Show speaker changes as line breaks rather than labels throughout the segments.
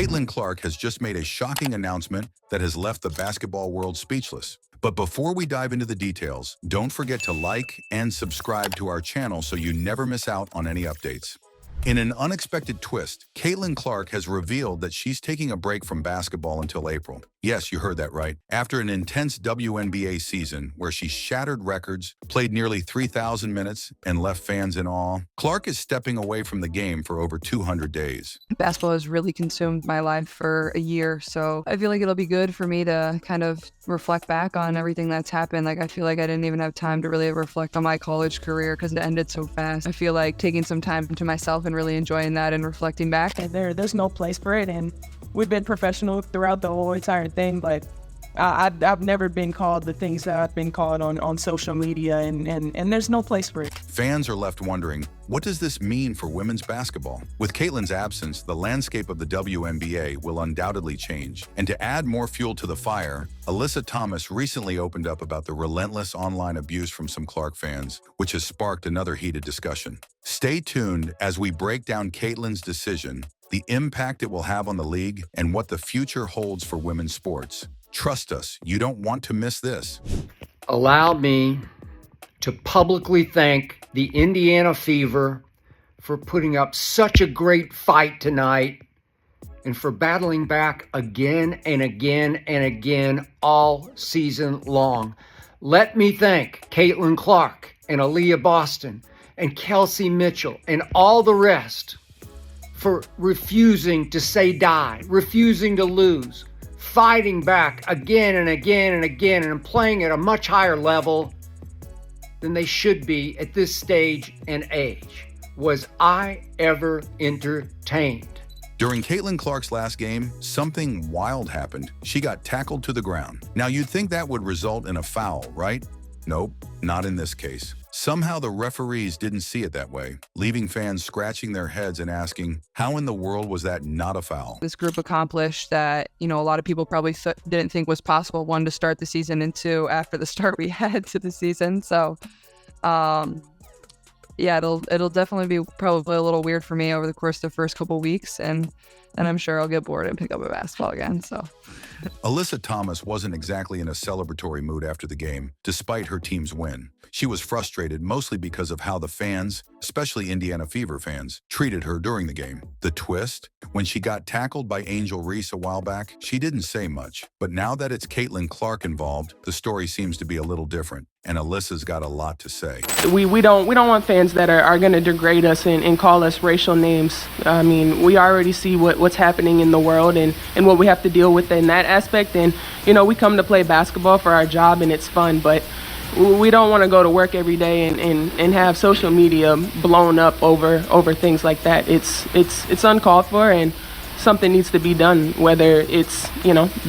Caitlin Clark has just made a shocking announcement that has left the basketball world speechless. But before we dive into the details, don't forget to like and subscribe to our channel so you never miss out on any updates. In an unexpected twist, Caitlin Clark has revealed that she's taking a break from basketball until April. Yes, you heard that right. After an intense WNBA season where she shattered records, played nearly 3,000 minutes, and left fans in awe, Clark is stepping away from the game for over 200 days.
Basketball has really consumed my life for a year, so I feel like it'll be good for me to kind of reflect back on everything that's happened. Like, I feel like I didn't even have time to really reflect on my college career because it ended so fast. I feel like taking some time to myself and really enjoying that and reflecting back.
There's no place for it, and we've been professional throughout the whole entire thing, but I've never been called the things that I've been called on social media, and there's no place for it.
Fans are left wondering, what does this mean for women's basketball? With Caitlin's absence, the landscape of the WNBA will undoubtedly change. And to add more fuel to the fire, Alyssa Thomas recently opened up about the relentless online abuse from some Clark fans, which has sparked another heated discussion. Stay tuned as we break down Caitlin's decision, the impact it will have on the league, and what the future holds for women's sports. Trust us, you don't want to miss this.
Allow me to publicly thank the Indiana Fever for putting up such a great fight tonight and for battling back again and again and again all season long. Let me thank Caitlin Clark and Aaliyah Boston and Kelsey Mitchell and all the rest for refusing to say die, refusing to lose, fighting back again and again and again, and playing at a much higher level than they should be at this stage and age. Was I ever entertained?
During Caitlin Clark's last game, something wild happened. She got tackled to the ground. Now, you'd think that would result in a foul, right? Nope, not in this case. Somehow the referees didn't see it that way, leaving fans scratching their heads and asking, how in the world was that not a foul?
This group accomplished that, a lot of people probably didn't think was possible, one, to start the season, and two, after the start we had to the season. So, yeah, it'll definitely be probably a little weird for me over the course of the first couple weeks, and I'm sure I'll get bored and pick up a basketball again, so.
Alyssa Thomas wasn't exactly in a celebratory mood after the game, despite her team's win. She was frustrated mostly because of how the fans, especially Indiana Fever fans, treated her during the game. The twist? When she got tackled by Angel Reese a while back, she didn't say much. But now that it's Caitlin Clark involved, the story seems to be a little different, and Alyssa's got a lot to say.
We don't want fans that are going to degrade us and call us racial names. I mean, we already see what's happening in the world and what we have to deal with in that aspect. And, we come to play basketball for our job and it's fun, but we don't want to go to work every day and have social media blown up over things like that. It's uncalled for, and something needs to be done, whether it's,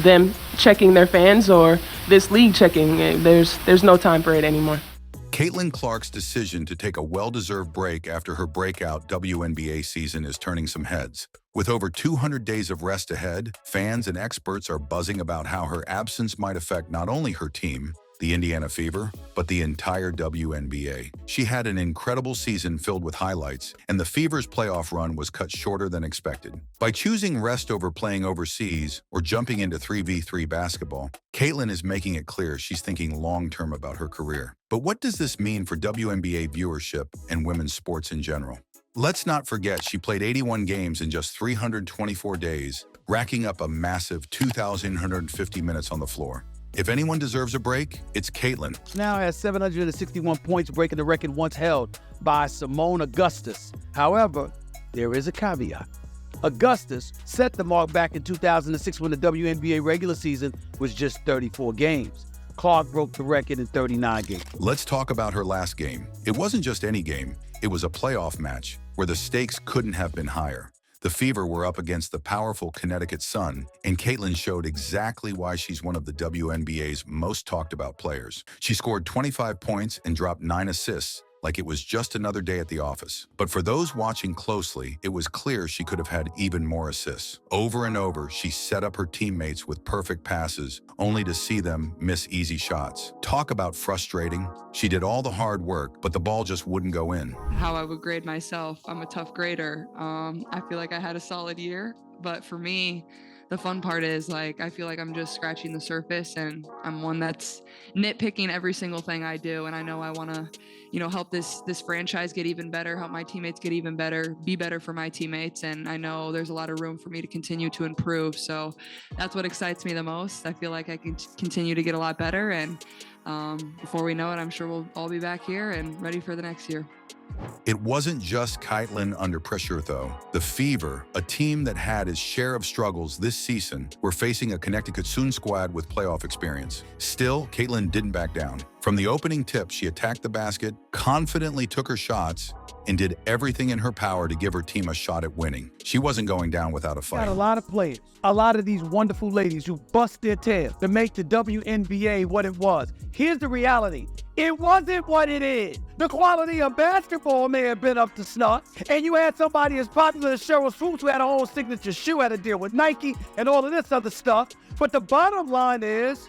them checking their fans or this league checking. There's no time for it anymore.
Caitlin Clark's decision to take a well-deserved break after her breakout WNBA season is turning some heads. With over 200 days of rest ahead, fans and experts are buzzing about how her absence might affect not only her team, the Indiana Fever, but the entire WNBA. She had an incredible season filled with highlights, and the Fever's playoff run was cut shorter than expected. By choosing rest over playing overseas or jumping into 3v3 basketball, Caitlin is making it clear she's thinking long-term about her career. But what does this mean for WNBA viewership and women's sports in general? Let's not forget she played 81 games in just 324 days, racking up a massive 2,150 minutes on the floor. If anyone deserves a break, it's Caitlin.
Now has 761 points, breaking the record once held by Simone Augustus. However, there is a caveat. Augustus set the mark back in 2006 when the WNBA regular season was just 34 games. Clark broke the record in 39 games.
Let's talk about her last game. It wasn't just any game. It was a playoff match where the stakes couldn't have been higher. The Fever were up against the powerful Connecticut Sun, and Caitlin showed exactly why she's one of the WNBA's most talked about players. She scored 25 points and dropped 9 assists, like it was just another day at the office. But for those watching closely, it was clear she could have had even more assists. Over and over, she set up her teammates with perfect passes, only to see them miss easy shots. Talk about frustrating. She did all the hard work, but the ball just wouldn't go in.
How I would grade myself, I'm a tough grader. I feel like I had a solid year, But for me, the fun part is like I feel like I'm just scratching the surface, and I'm one that's nitpicking every single thing I do. And I know I want to, help this franchise get even better, help my teammates get even better, be better for my teammates. And I know there's a lot of room for me to continue to improve. So that's what excites me the most. I feel like I can continue to get a lot better, and before we know it, I'm sure we'll all be back here and ready for the next year.
It wasn't just Caitlin under pressure, though. The Fever, a team that had its share of struggles this season, were facing a Connecticut Sun squad with playoff experience. Still, Caitlin didn't back down. From the opening tip, she attacked the basket, confidently took her shots, and did everything in her power to give her team a shot at winning. She wasn't going down without a fight.
Got a lot of players, a lot of these wonderful ladies who bust their tail to make the WNBA what it was. Here's the reality. It wasn't what it is. The quality of basketball may have been up to snuff, and you had somebody as popular as Cheryl Swoops who had her own signature shoe, had to deal with Nike and all of this other stuff. But the bottom line is,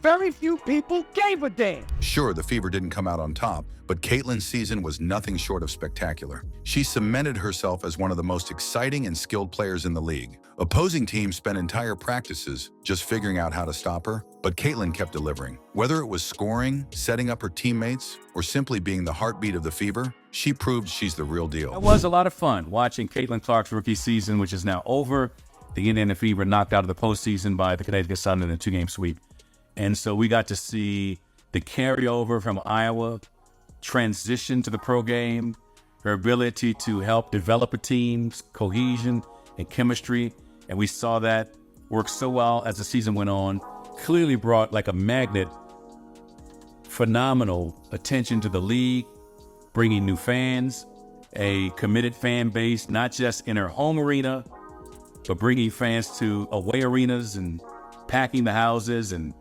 very few people gave a damn.
Sure, the Fever didn't come out on top, but Caitlin's season was nothing short of spectacular. She cemented herself as one of the most exciting and skilled players in the league. Opposing teams spent entire practices just figuring out how to stop her, but Caitlin kept delivering. Whether it was scoring, setting up her teammates, or simply being the heartbeat of the Fever, she proved she's the real deal.
It was a lot of fun watching Caitlin Clark's rookie season, which is now over. The Indiana Fever knocked out of the postseason by the Connecticut Sun in a 2-game sweep. And so we got to see the carryover from Iowa transition to the pro game, her ability to help develop a team's cohesion and chemistry. And we saw that work so well as the season went on. Clearly brought like a magnet, phenomenal attention to the league, bringing new fans, a committed fan base, not just in her home arena, but bringing fans to away arenas and packing the houses and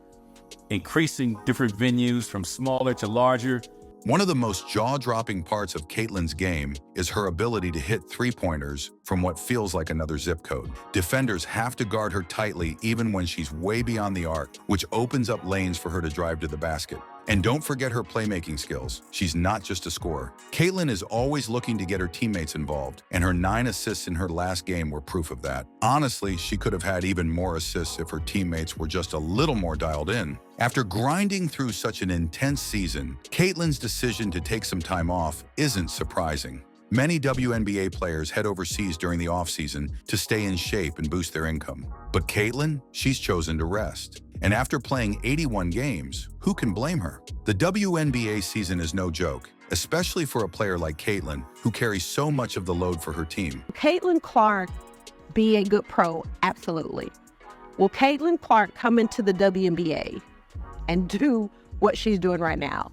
increasing different venues from smaller to larger.
One of the most jaw-dropping parts of Caitlin's game is her ability to hit three-pointers from what feels like another zip code. Defenders have to guard her tightly even when she's way beyond the arc, which opens up lanes for her to drive to the basket. And don't forget her playmaking skills. She's not just a scorer. Caitlin is always looking to get her teammates involved, and her 9 assists in her last game were proof of that. Honestly, she could have had even more assists if her teammates were just a little more dialed in. After grinding through such an intense season, Caitlin's decision to take some time off isn't surprising. Many WNBA players head overseas during the offseason to stay in shape and boost their income. But Caitlin, she's chosen to rest. And after playing 81 games, who can blame her? The WNBA season is no joke, especially for a player like Caitlin, who carries so much of the load for her team.
Caitlin Clark be a good pro? Absolutely. Will Caitlin Clark come into the WNBA and do what she's doing right now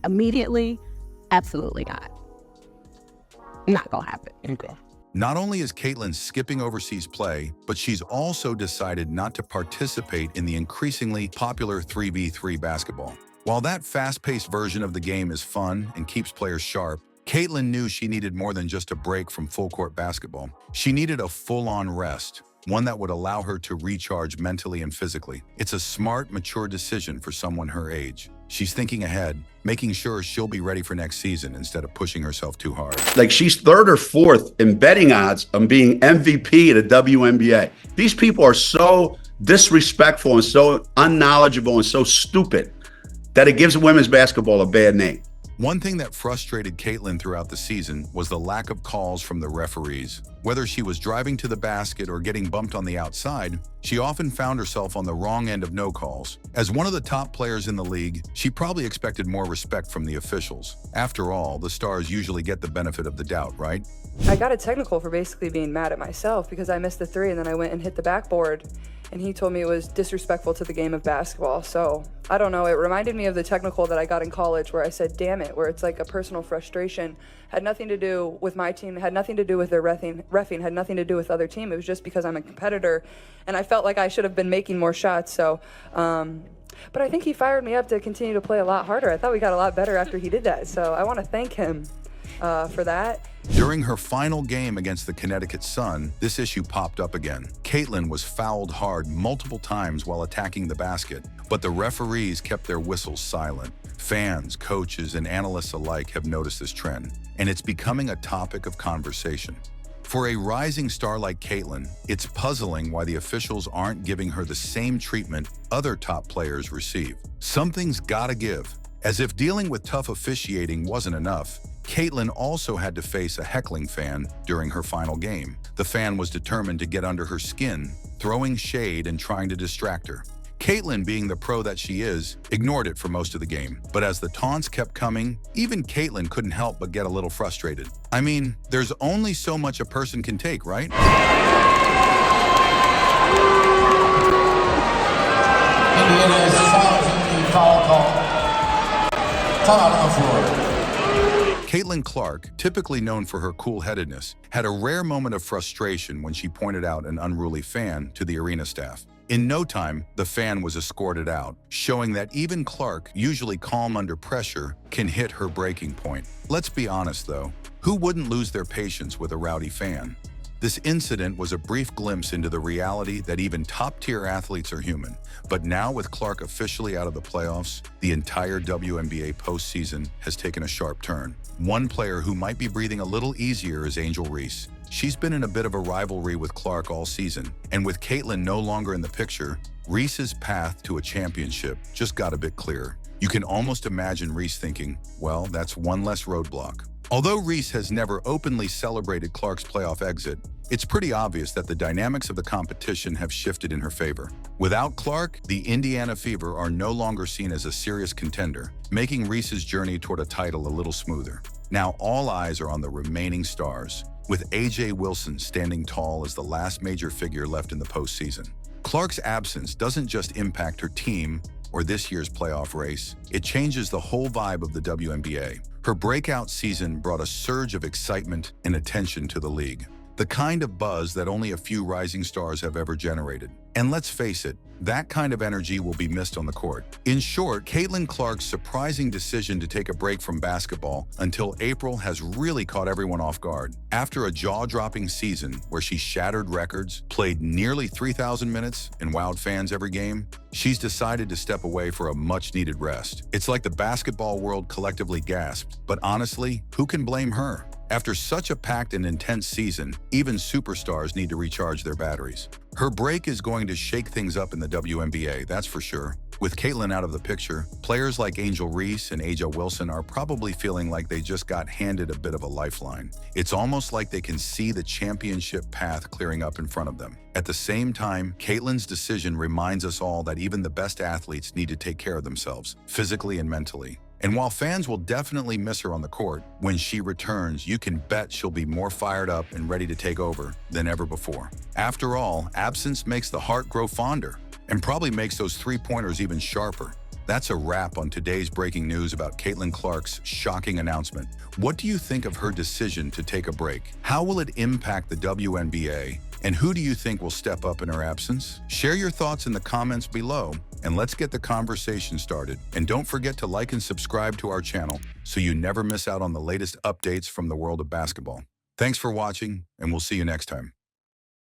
immediately? Absolutely not. Not gonna happen.
Okay.
Not only is Caitlin skipping overseas play, but she's also decided not to participate in the increasingly popular 3v3 basketball. While that fast-paced version of the game is fun and keeps players sharp, Caitlin knew she needed more than just a break from full-court basketball. She needed a full-on rest, one that would allow her to recharge mentally and physically. It's a smart, mature decision for someone her age. She's thinking ahead, making sure she'll be ready for next season instead of pushing herself too hard.
Like, she's 3rd or 4th in betting odds on being MVP at a WNBA. These people are so disrespectful and so unknowledgeable and so stupid that it gives women's basketball a bad name.
One thing that frustrated Caitlin throughout the season was the lack of calls from the referees. Whether she was driving to the basket or getting bumped on the outside, she often found herself on the wrong end of no calls. As one of the top players in the league, she probably expected more respect from the officials. After all, the stars usually get the benefit of the doubt, right?
I got a technical for basically being mad at myself because I missed the 3 and then I went and hit the backboard. And he told me it was disrespectful to the game of basketball. So I don't know, it reminded me of the technical that I got in college where I said, damn it, where it's like a personal frustration. Had nothing to do with my team, had nothing to do with their reffing, had nothing to do with other team. It was just because I'm a competitor and I felt like I should have been making more shots. So, but I think he fired me up to continue to play a lot harder. I thought we got a lot better after he did that. So I want to thank him for that.
During her final game against the Connecticut Sun, this issue popped up again. Caitlin was fouled hard multiple times while attacking the basket, but the referees kept their whistles silent. Fans, coaches, and analysts alike have noticed this trend, and it's becoming a topic of conversation. For a rising star like Caitlin, it's puzzling why the officials aren't giving her the same treatment other top players receive. Something's gotta give. As if dealing with tough officiating wasn't enough, Caitlin also had to face a heckling fan during her final game. The fan was determined to get under her skin, throwing shade and trying to distract her. Caitlin, being the pro that she is, ignored it for most of the game. But as the taunts kept coming, even Caitlin couldn't help but get a little frustrated. I mean, there's only so much a person can take, right?
Indiana is foul call. Foul on the floor.
Caitlin Clark, typically known for her cool-headedness, had a rare moment of frustration when she pointed out an unruly fan to the arena staff. In no time, the fan was escorted out, showing that even Clark, usually calm under pressure, can hit her breaking point. Let's be honest though, who wouldn't lose their patience with a rowdy fan? This incident was a brief glimpse into the reality that even top-tier athletes are human. But now with Clark officially out of the playoffs, the entire WNBA postseason has taken a sharp turn. One player who might be breathing a little easier is Angel Reese. She's been in a bit of a rivalry with Clark all season, and with Caitlin no longer in the picture, Reese's path to a championship just got a bit clearer. You can almost imagine Reese thinking, well, that's one less roadblock. Although Reese has never openly celebrated Clark's playoff exit, it's pretty obvious that the dynamics of the competition have shifted in her favor. Without Clark, the Indiana Fever are no longer seen as a serious contender, making Reese's journey toward a title a little smoother. Now all eyes are on the remaining stars, with AJ Wilson standing tall as the last major figure left in the postseason. Clark's absence doesn't just impact her team or this year's playoff race, it changes the whole vibe of the WNBA. Her breakout season brought a surge of excitement and attention to the league, the kind of buzz that only a few rising stars have ever generated. And let's face it, that kind of energy will be missed on the court. In short, Caitlin Clark's surprising decision to take a break from basketball until April has really caught everyone off guard. After a jaw-dropping season where she shattered records, played nearly 3,000 minutes, and wowed fans every game, she's decided to step away for a much-needed rest. It's like the basketball world collectively gasped, but honestly, who can blame her? After such a packed and intense season, even superstars need to recharge their batteries. Her break is going to shake things up in the WNBA, that's for sure. With Caitlin out of the picture, players like Angel Reese and AJ Wilson are probably feeling like they just got handed a bit of a lifeline. It's almost like they can see the championship path clearing up in front of them. At the same time, Caitlin's decision reminds us all that even the best athletes need to take care of themselves, physically and mentally. And while fans will definitely miss her on the court, when she returns, you can bet she'll be more fired up and ready to take over than ever before. After all, absence makes the heart grow fonder and probably makes those three-pointers even sharper. That's a wrap on today's breaking news about Caitlin Clark's shocking announcement. What do you think of her decision to take a break? How will it impact the WNBA? And who do you think will step up in her absence? Share your thoughts in the comments below, and let's get the conversation started. And don't forget to like and subscribe to our channel so you never miss out on the latest updates from the world of basketball. Thanks for watching, and we'll see you next time.